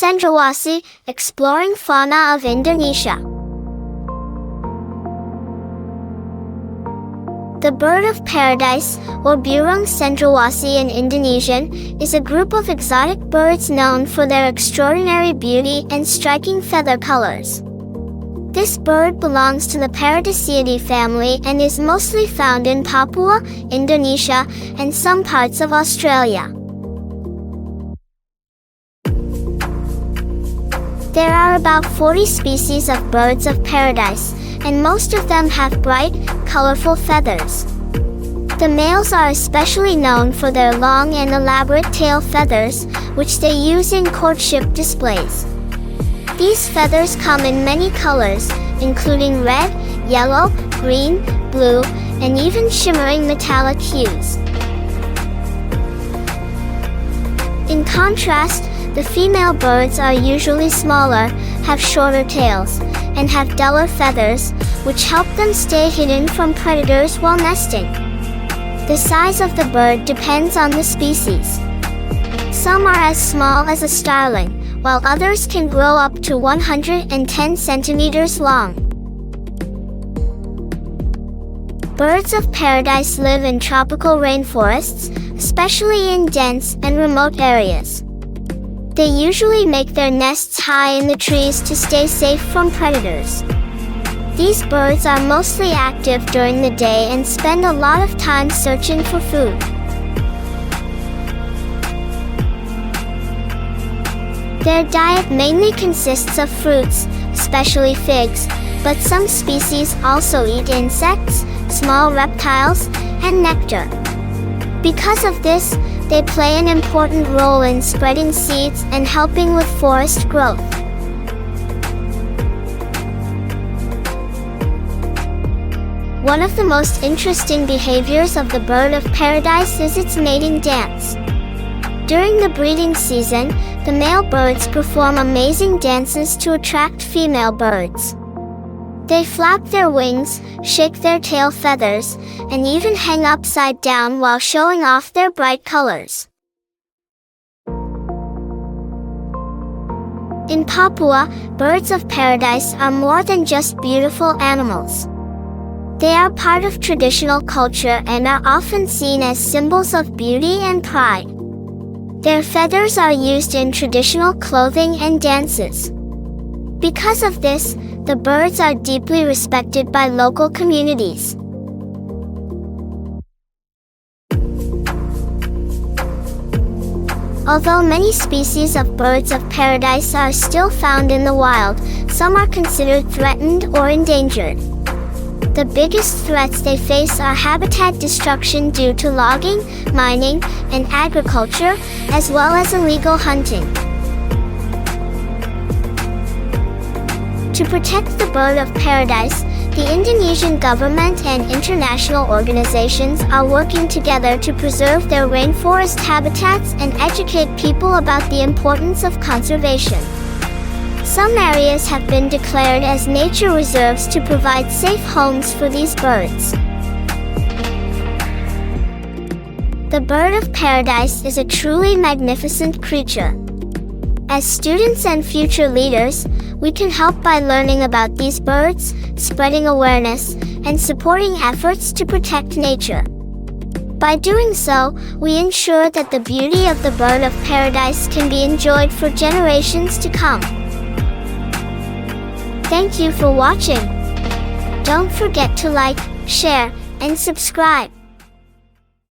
Cendrawasih, exploring fauna of Indonesia. The bird of paradise, or burung Cendrawasih in Indonesian, is a group of exotic birds known for their extraordinary beauty and striking feather colors. This bird belongs to the Paradiseidae family and is mostly found in Papua, Indonesia, and some parts of Australia. There are about 40 species of birds of paradise, and most of them have bright, colorful feathers. The males are especially known for their long and elaborate tail feathers, which they use in courtship displays. These feathers come in many colors, including red, yellow, green, blue, and even shimmering metallic hues. In contrast, the female birds are usually smaller, have shorter tails, and have duller feathers, which help them stay hidden from predators while nesting. The size of the bird depends on the species. Some are as small as a starling, while others can grow up to 110 centimeters long. Birds of paradise live in tropical rainforests, especially in dense and remote areas. They usually make their nests high in the trees to stay safe from predators. These birds are mostly active during the day and spend a lot of time searching for food. Their diet mainly consists of fruits, especially figs, but some species also eat insects, small reptiles, and nectar. Because of this, they play an important role in spreading seeds and helping with forest growth. One of the most interesting behaviors of the bird of paradise is its mating dance. During the breeding season, the male birds perform amazing dances to attract female birds. They flap their wings, shake their tail feathers, and even hang upside down while showing off their bright colors. In Papua, birds of paradise are more than just beautiful animals. They are part of traditional culture and are often seen as symbols of beauty and pride. Their feathers are used in traditional clothing and dances. Because of this, the birds are deeply respected by local communities. Although many species of birds of paradise are still found in the wild, some are considered threatened or endangered. The biggest threats they face are habitat destruction due to logging, mining, and agriculture, as well as illegal hunting. To protect the bird of paradise, the Indonesian government and international organizations are working together to preserve their rainforest habitats and educate people about the importance of conservation. Some areas have been declared as nature reserves to provide safe homes for these birds. The bird of paradise is a truly magnificent creature. As students and future leaders, we can help by learning about these birds, spreading awareness, and supporting efforts to protect nature. By doing so, we ensure that the beauty of the bird of paradise can be enjoyed for generations to come. Thank you for watching. Don't forget to like, share, and subscribe.